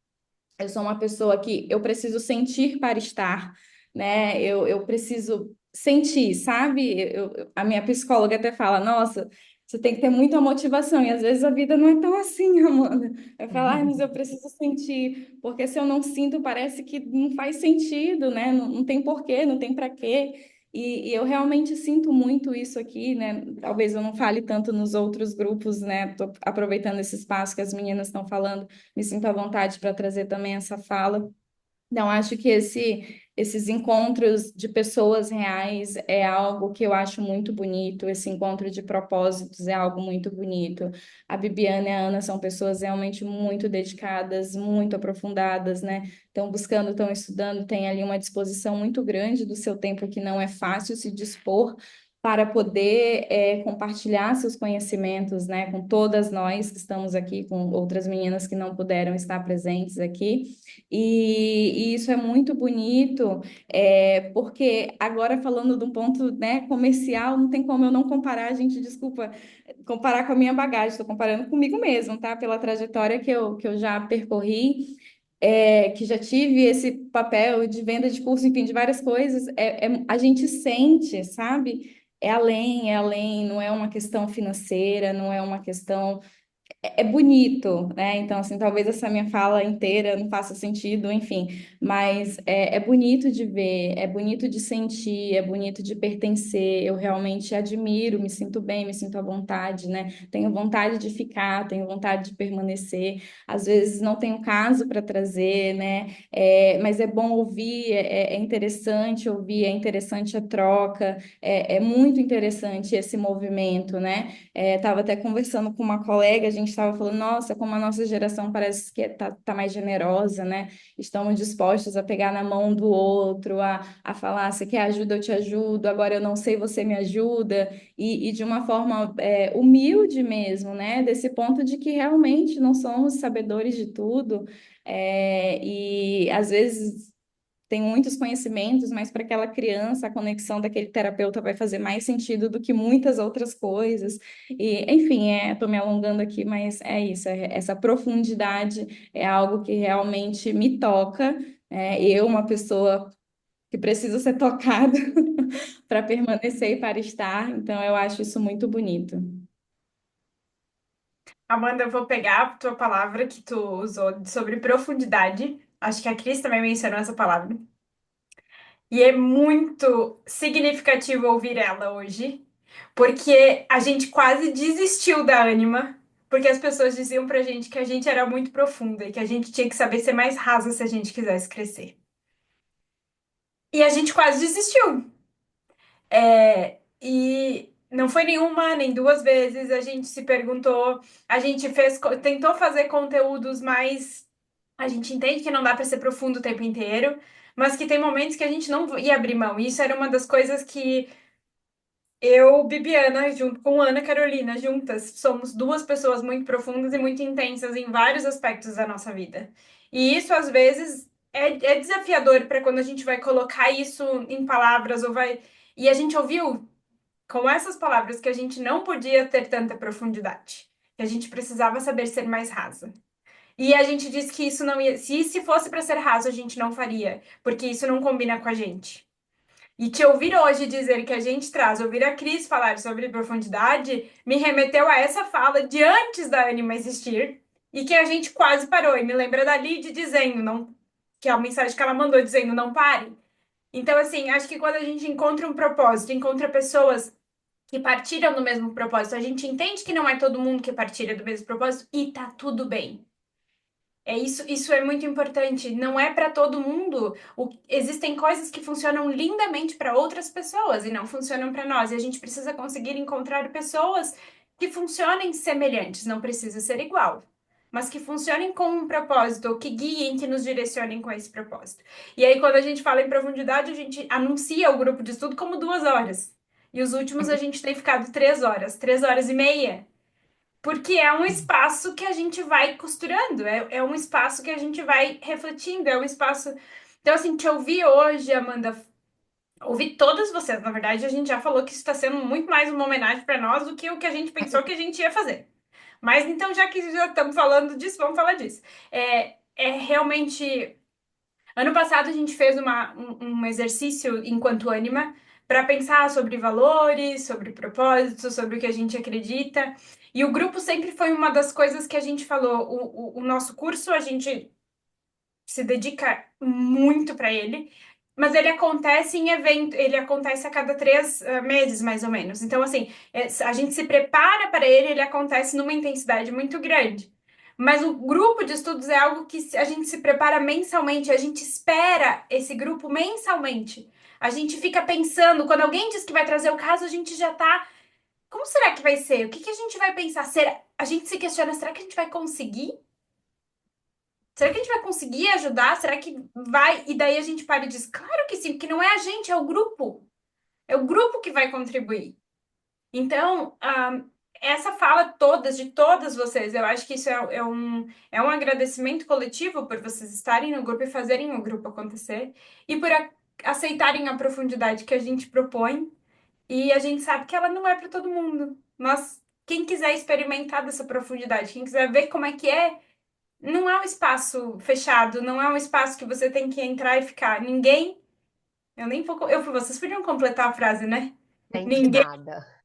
eu sou uma pessoa que eu preciso sentir para estar, né? Eu preciso sentir, sabe? A minha psicóloga até fala, nossa, você tem que ter muita motivação, e às vezes a vida não é tão assim, Amanda. Eu falo, ai, mas eu preciso sentir, porque se eu não sinto, parece que não faz sentido, né? Não tem porquê, não tem para quê. E eu realmente sinto muito isso aqui, né? Talvez eu não fale tanto nos outros grupos, né? Tô aproveitando esse espaço que as meninas estão falando, me sinto à vontade para trazer também essa fala. Não, acho que esses encontros de pessoas reais é algo que eu acho muito bonito, esse encontro de propósitos é algo muito bonito. A Bibiana e a Ana são pessoas realmente muito dedicadas, muito aprofundadas, né? Estão buscando, estão estudando, têm ali uma disposição muito grande do seu tempo que não é fácil se dispor para poder compartilhar seus conhecimentos, né, com todas nós que estamos aqui, com outras meninas que não puderam estar presentes aqui. E isso é muito bonito, porque agora falando de um ponto, né, comercial, não tem como eu não comparar, gente, desculpa, comparar com a minha bagagem, estou comparando comigo mesmo, tá? Pela trajetória que eu já percorri, que já tive esse papel de venda de curso, enfim, de várias coisas, a gente sente, sabe? É além, não é uma questão financeira, não é uma questão é bonito, né? Então, assim, talvez essa minha fala inteira não faça sentido, enfim, mas é bonito de ver, é bonito de sentir, é bonito de pertencer. Eu realmente admiro, me sinto bem, me sinto à vontade, né? Tenho vontade de ficar, tenho vontade de permanecer. Às vezes não tenho caso para trazer, né? Mas é bom ouvir, é interessante ouvir, é interessante a troca, é muito interessante esse movimento, né? Estava até conversando com uma colega, a gente estava falando, nossa, como a nossa geração parece que tá mais generosa, né? Estamos dispostos a pegar na mão do outro, a falar, você quer ajuda, eu te ajudo, agora eu não sei, você me ajuda, e de uma forma humilde mesmo, né? Desse ponto de que realmente não somos sabedores de tudo, e às vezes tem muitos conhecimentos, mas para aquela criança a conexão daquele terapeuta vai fazer mais sentido do que muitas outras coisas. E, enfim, estou me alongando aqui, mas é isso, essa profundidade é algo que realmente me toca. Eu, uma pessoa que precisa ser tocada para permanecer e para estar, então eu acho isso muito bonito. Amanda, eu vou pegar a tua palavra que tu usou sobre profundidade. Acho que a Cris também mencionou essa palavra. E é muito significativo ouvir ela hoje, porque a gente quase desistiu da Anima, porque as pessoas diziam pra gente que a gente era muito profunda e que a gente tinha que saber ser mais rasa se a gente quisesse crescer. E a gente quase desistiu. E não foi nenhuma, nem duas vezes. A gente se perguntou, a gente tentou fazer conteúdos mais. A gente entende que não dá para ser profundo o tempo inteiro, mas que tem momentos que a gente não ia abrir mão. Isso era uma das coisas que eu, Bibiana, junto com Ana Carolina, juntas, somos duas pessoas muito profundas e muito intensas em vários aspectos da nossa vida. E isso, às vezes, é desafiador para quando a gente vai colocar isso em palavras ou vai. E a gente ouviu com essas palavras que a gente não podia ter tanta profundidade, que a gente precisava saber ser mais rasa. E a gente disse que isso não ia. Se fosse para ser raso, a gente não faria, porque isso não combina com a gente. E te ouvir hoje dizer que a gente traz, ouvir a Cris falar sobre profundidade, me remeteu a essa fala de antes da Anima existir, e que a gente quase parou. E me lembra da Lid dizendo, não, que é a mensagem que ela mandou dizendo, não pare. Então, assim, acho que quando a gente encontra um propósito, encontra pessoas que partilham do mesmo propósito, a gente entende que não é todo mundo que partilha do mesmo propósito e tá tudo bem. Isso é muito importante. Não é para todo mundo. Existem coisas que funcionam lindamente para outras pessoas e não funcionam para nós. E a gente precisa conseguir encontrar pessoas que funcionem semelhantes. Não precisa ser igual, mas que funcionem com um propósito, ou que guiem, que nos direcionem com esse propósito. E aí, quando a gente fala em profundidade, a gente anuncia o grupo de estudo como 2 horas. E os últimos a gente tem ficado 3 horas, 3 horas e meia. Porque é um espaço que a gente vai costurando, é um espaço que a gente vai refletindo, é um espaço. Então, assim, te ouvir hoje, Amanda, ouvir todas vocês, na verdade, a gente já falou que isso está sendo muito mais uma homenagem para nós do que o que a gente pensou que a gente ia fazer. Mas então, já que já estamos falando disso, vamos falar disso. É realmente. Ano passado a gente fez um exercício enquanto Anima para pensar sobre valores, sobre propósitos, sobre o que a gente acredita. E o grupo sempre foi uma das coisas que a gente falou. O nosso curso, a gente se dedica muito para ele, mas ele acontece em evento, ele acontece a cada 3 meses, mais ou menos. Então, assim, a gente se prepara para ele, ele acontece numa intensidade muito grande. Mas o grupo de estudos é algo que a gente se prepara mensalmente, a gente espera esse grupo mensalmente. A gente fica pensando, quando alguém diz que vai trazer o caso, a gente já tá. Como será que vai ser? O que que a gente vai pensar? A gente se questiona, será que a gente vai conseguir? Será que a gente vai conseguir ajudar? Será que vai? E daí a gente para e diz, claro que sim, porque não é a gente, é o grupo. É o grupo que vai contribuir. Então, essa fala todas, de todas vocês, eu acho que isso é um agradecimento coletivo por vocês estarem no grupo e fazerem o grupo acontecer e por aceitarem a profundidade que a gente propõe. E a gente sabe que ela não é para todo mundo. Mas quem quiser experimentar dessa profundidade, quem quiser ver como é que é, não é um espaço fechado, não é um espaço que você tem que entrar e ficar. Ninguém. Eu nem vou. Vocês podiam completar a frase, né? Tem que Ninguém nada.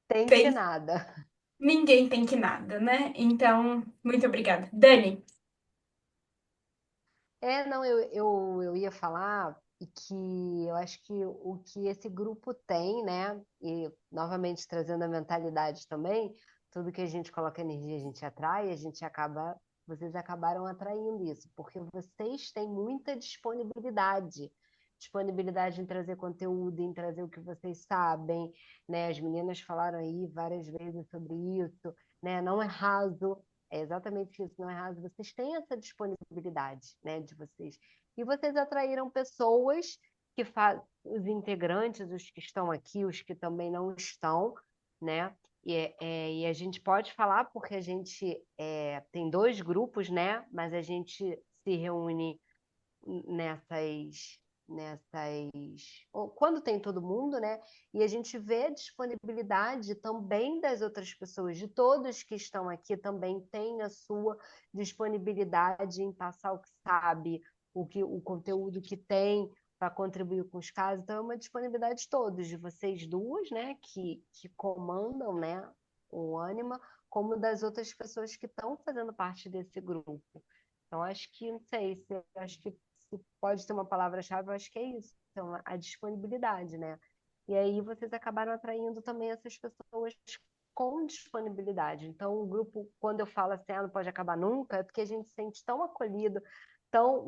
Tem que tem. nada. Ninguém tem que nada, né? Então, muito obrigada. Dani, Não, eu ia falar e que eu acho que o que esse grupo tem, né? E novamente trazendo a mentalidade também, tudo que a gente coloca energia, a gente atrai, vocês acabaram atraindo isso, porque vocês têm muita disponibilidade. Disponibilidade em trazer conteúdo, em trazer o que vocês sabem, né? As meninas falaram aí várias vezes sobre isso, né? Não é raso, é exatamente isso, não é raso. Vocês têm essa disponibilidade, né, de vocês. E vocês atraíram pessoas que fazem, os integrantes, os que estão aqui, os que também não estão, né? E a gente pode falar porque a gente tem 2 grupos, né? Mas a gente se reúne quando tem todo mundo, né? E a gente vê a disponibilidade também das outras pessoas, de todos que estão aqui também tem a sua disponibilidade em passar o que sabe, o conteúdo que tem para contribuir com os casos. Então é uma disponibilidade de todos, de vocês duas, né, que comandam, né, o Anima, como das outras pessoas que estão fazendo parte desse grupo. Então, acho que, não sei, acho que se pode ter uma palavra-chave, eu acho que é isso. Então, a disponibilidade, né? E aí vocês acabaram atraindo também essas pessoas com disponibilidade. Então, o grupo, quando eu falo assim, não pode acabar nunca, é porque a gente se sente tão acolhido, tão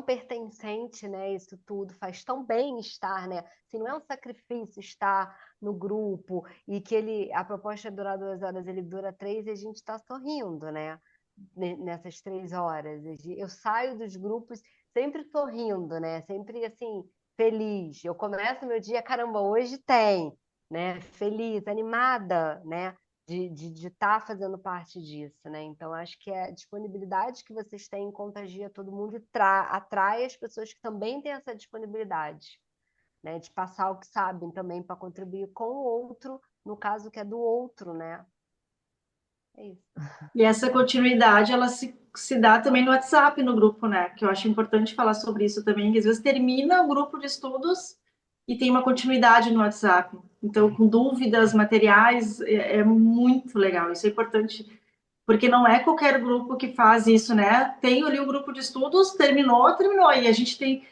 pertencente, né? Isso tudo faz tão bem estar, né? Se não é um sacrifício estar no grupo e que a proposta é durar 2 horas, ele dura 3 e a gente está sorrindo, né? Nessas 3 horas. Eu saio dos grupos sempre sorrindo, né? Sempre assim, feliz. Eu começo meu dia, caramba, hoje tem, né? Feliz, animada, né? De estar fazendo parte disso, né? Então, acho que a disponibilidade que vocês têm contagia todo mundo e atrai as pessoas que também têm essa disponibilidade, né? De passar o que sabem também para contribuir com o outro, no caso que é do outro, né? É isso. E essa continuidade, ela se dá também no WhatsApp, no grupo, né? Que eu acho importante falar sobre isso também, que às vezes termina o grupo de estudos e tem uma continuidade no WhatsApp. Então, com dúvidas, materiais, é muito legal. Isso é importante, porque não é qualquer grupo que faz isso, né? Tem ali o grupo de estudos, terminou, terminou. E a gente tem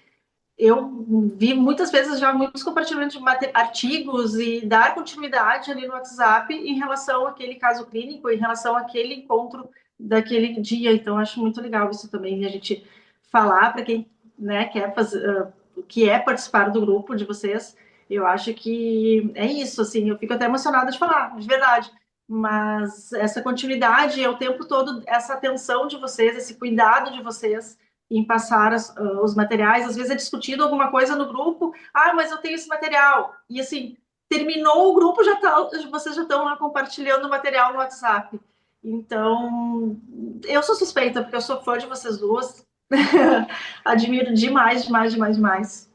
eu vi muitas vezes já muitos compartilhamentos de artigos e dar continuidade ali no WhatsApp em relação àquele caso clínico, em relação àquele encontro daquele dia. Então, acho muito legal isso também, a gente falar para quem, né, quer fazer, que é participar do grupo de vocês. Eu acho que é isso, assim, eu fico até emocionada de falar, de verdade. Mas essa continuidade é o tempo todo, essa atenção de vocês, esse cuidado de vocês em passar os materiais. Às vezes é discutido alguma coisa no grupo, mas eu tenho esse material. E assim, terminou o grupo, vocês já estão lá compartilhando o material no WhatsApp. Então, eu sou suspeita, porque eu sou fã de vocês duas. Admiro demais, demais, demais, demais.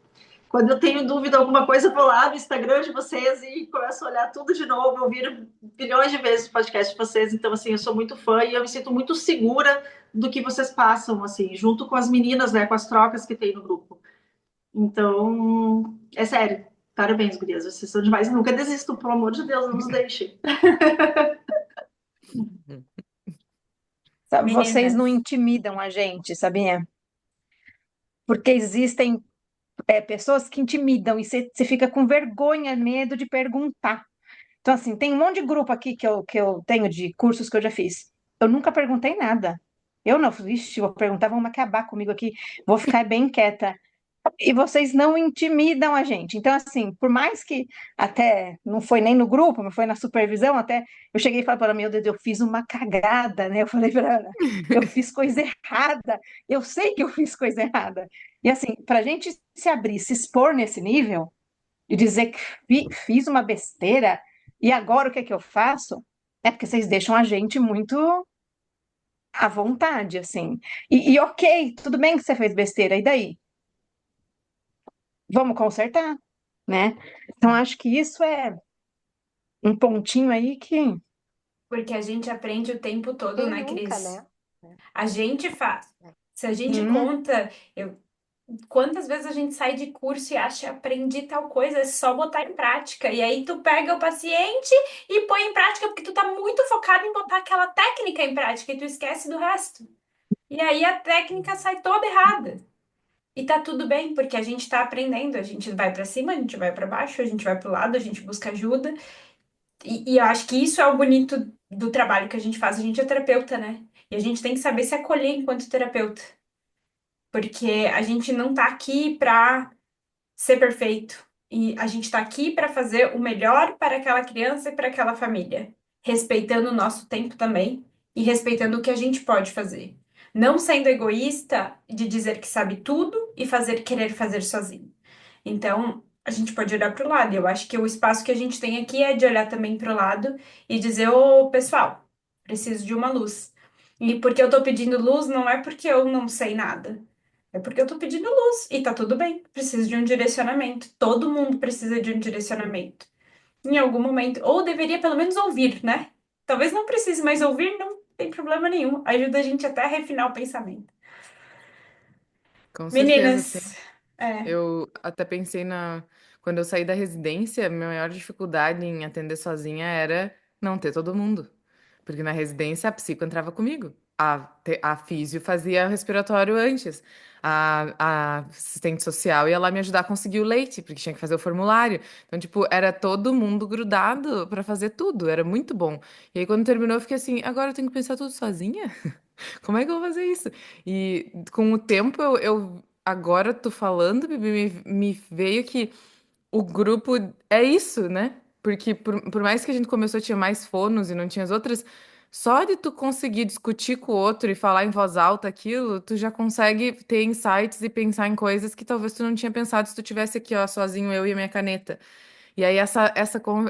Quando eu tenho dúvida alguma coisa, eu vou lá no Instagram de vocês e começo a olhar tudo de novo, ouvir bilhões de vezes o podcast de vocês. Então, assim, eu sou muito fã e eu me sinto muito segura do que vocês passam, assim, junto com as meninas, né, com as trocas que tem no grupo. Então, é sério. Parabéns, gurias. Vocês são demais. Nunca desistam, pelo amor de Deus, não nos deixem. Sabe, vocês Meninas, não intimidam a gente, sabia? Porque existem pessoas que intimidam e você fica com vergonha, medo de perguntar. Então, assim, tem um monte de grupo aqui que eu tenho de cursos que eu já fiz. Eu nunca perguntei nada. Eu não, vixe, vou perguntar, vão acabar comigo aqui, vou ficar bem quieta. E vocês não intimidam a gente. Então, assim, por mais que até não foi nem no grupo, não foi na supervisão, até eu cheguei e falei para ela, meu Deus, eu fiz uma cagada, né? Eu falei para ela, eu fiz coisa errada, eu sei que eu fiz coisa errada. E assim, para a gente se abrir, se expor nesse nível, e dizer que fiz uma besteira, e agora o que é que eu faço? É porque vocês deixam a gente muito à vontade, assim. E ok, tudo bem que você fez besteira, e daí? Vamos consertar, né? Então, acho que isso é um pontinho aí que. porque a gente aprende o tempo todo, Quem né, nunca, Cris? né? A gente faz. Se a gente Hum, conta, quantas vezes a gente sai de curso e acha aprendi tal coisa, é só botar em prática. E aí tu pega o paciente e põe em prática porque tu tá muito focado em botar aquela técnica em prática e tu esquece do resto. E aí a técnica sai toda errada. E tá tudo bem, porque a gente tá aprendendo, a gente vai pra cima, a gente vai pra baixo, a gente vai pro lado, a gente busca ajuda. E eu acho que isso é o bonito do trabalho que a gente faz. A gente é terapeuta, né? E a gente tem que saber se acolher enquanto terapeuta. Porque a gente não tá aqui pra ser perfeito. E a gente tá aqui pra fazer o melhor para aquela criança e para aquela família. Respeitando o nosso tempo também e respeitando o que a gente pode fazer. Não sendo egoísta de dizer que sabe tudo e querer fazer sozinho. Então, a gente pode olhar para o lado. Eu acho que o espaço que a gente tem aqui é de olhar também para o lado e dizer: ô, pessoal, preciso de uma luz. E porque eu tô pedindo luz, não é porque eu não sei nada. É porque eu tô pedindo luz e tá tudo bem. Preciso de um direcionamento. Todo mundo precisa de um direcionamento. Em algum momento. Ou deveria pelo menos ouvir, né? Talvez não precise, mas ouvir não tem problema nenhum. Ajuda a gente até a refinar o pensamento. Com certeza, sim. Meninas, é. Eu até pensei na. Quando eu saí da residência, minha maior dificuldade em atender sozinha era não ter todo mundo. Porque na residência a psico entrava comigo. A físio fazia respiratório antes. A assistente social ia lá me ajudar a conseguir o leite, porque tinha que fazer o formulário. Então, tipo, era todo mundo grudado pra fazer tudo. Era muito bom. E aí, quando terminou, eu fiquei assim: agora eu tenho que pensar tudo sozinha? Como é que eu vou fazer isso? E com o tempo, agora tô falando, Bibi, me veio que o grupo é isso, né? Porque por mais que a gente começou, tinha mais fonos e não tinha as outras, só de tu conseguir discutir com o outro e falar em voz alta aquilo, tu já consegue ter insights e pensar em coisas que talvez tu não tinha pensado se tu tivesse aqui, ó, sozinho, eu e a minha caneta. E aí,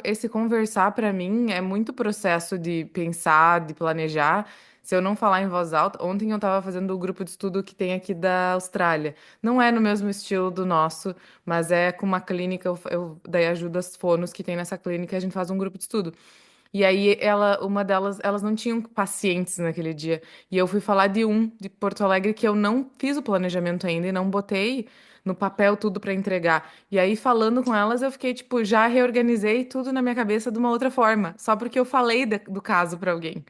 esse conversar para mim é muito processo de pensar, de planejar. Se eu não falar em voz alta, ontem eu estava fazendo o grupo de estudo que tem aqui da Austrália. Não é no mesmo estilo do nosso, mas é com uma clínica, eu daí ajudo as fonos que tem nessa clínica, a gente faz um grupo de estudo. E aí uma delas, elas não tinham pacientes naquele dia. E eu fui falar de Porto Alegre que eu não fiz o planejamento ainda e não botei no papel tudo para entregar. E aí falando com elas, eu fiquei tipo, já reorganizei tudo na minha cabeça de uma outra forma, só porque eu falei do caso para alguém.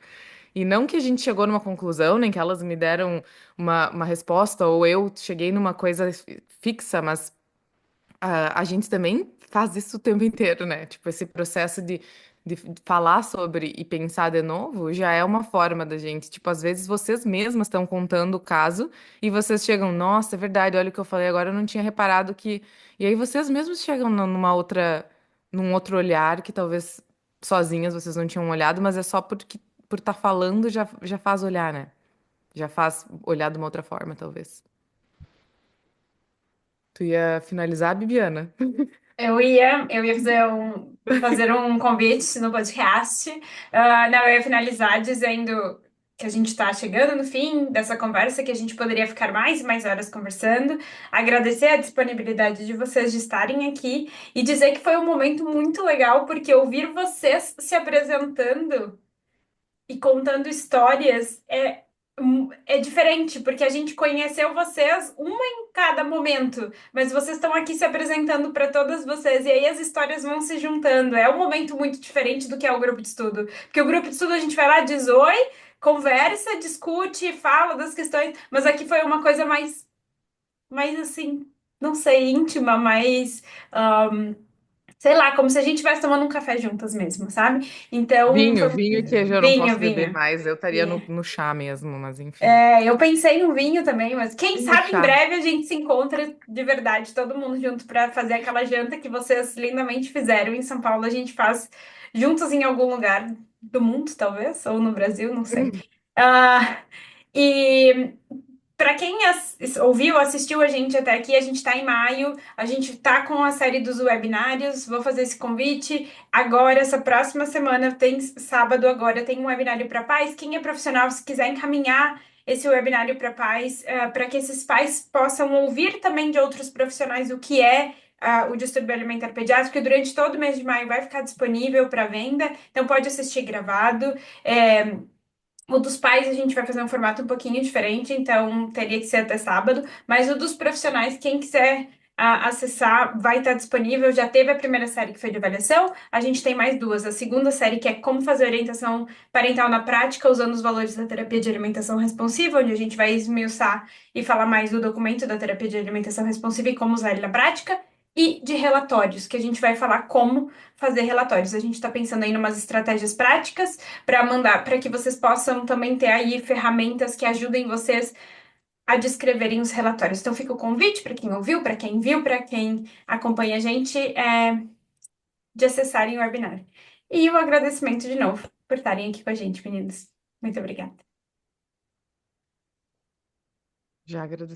E não que a gente chegou numa conclusão, nem que elas me deram uma resposta, ou eu cheguei numa coisa fixa, mas a gente também faz isso o tempo inteiro, né? Tipo, esse processo de falar sobre e pensar de novo já é uma forma da gente. Tipo, às vezes vocês mesmas estão contando o caso e vocês chegam, nossa, é verdade, olha o que eu falei agora, eu não tinha reparado que. E aí vocês mesmos chegam num outro olhar que talvez sozinhas vocês não tinham olhado, mas é só porque por estar falando já faz olhar, né? Já faz olhar de uma outra forma, talvez. Tu ia finalizar, Bibiana? Eu ia fazer um convite no podcast. Não, eu ia finalizar dizendo que a gente está chegando no fim dessa conversa, que a gente poderia ficar mais e mais horas conversando. Agradecer a disponibilidade de vocês de estarem aqui e dizer que foi um momento muito legal, porque ouvir vocês se apresentando e contando histórias é diferente, porque a gente conheceu vocês, uma em cada momento, mas vocês estão aqui se apresentando para todas vocês, e aí as histórias vão se juntando. É um momento muito diferente do que é o grupo de estudo. Porque o grupo de estudo a gente vai lá, diz oi, conversa, discute, fala das questões, mas aqui foi uma coisa mais assim, não sei, íntima, mais. Sei lá, como se a gente estivesse tomando um café juntas mesmo, sabe? Então, Vinho, foi vinho que eu já não vinho, posso beber vinho. mais. Eu estaria E, no chá mesmo, mas enfim. eu pensei no vinho também, mas quem E no sabe em chá. breve a gente se encontra de verdade, todo mundo junto para fazer aquela janta que vocês lindamente fizeram em São Paulo. A gente faz juntos em algum lugar do mundo, talvez, ou no Brasil, não sei. Ah, e para quem ouviu, assistiu a gente até aqui, a gente está em maio, a gente está com a série dos webinários, vou fazer esse convite. Agora, essa próxima semana, tem sábado agora, tem um webinário para pais. Quem é profissional, se quiser encaminhar esse webinário para pais, para que esses pais possam ouvir também de outros profissionais o que é o distúrbio alimentar pediátrico, que durante todo o mês de maio vai ficar disponível para venda, então pode assistir gravado. O dos pais a gente vai fazer um formato um pouquinho diferente, então teria que ser até sábado. Mas o dos profissionais, quem quiser acessar, vai estar disponível. Já teve a primeira série que foi de avaliação, a gente tem mais duas. A segunda série, que é como fazer orientação parental na prática, usando os valores da terapia de alimentação responsiva, onde a gente vai esmiuçar e falar mais do documento da terapia de alimentação responsiva e como usar ele na prática. E de relatórios, que a gente vai falar como fazer relatórios. A gente está pensando aí em umas estratégias práticas para mandar, para que vocês possam também ter aí ferramentas que ajudem vocês a descreverem os relatórios. Então fica o convite para quem ouviu, para quem viu, para quem acompanha a gente, de acessarem o webinar. E o agradecimento de novo por estarem aqui com a gente, meninos. Muito obrigada. Já agradeci.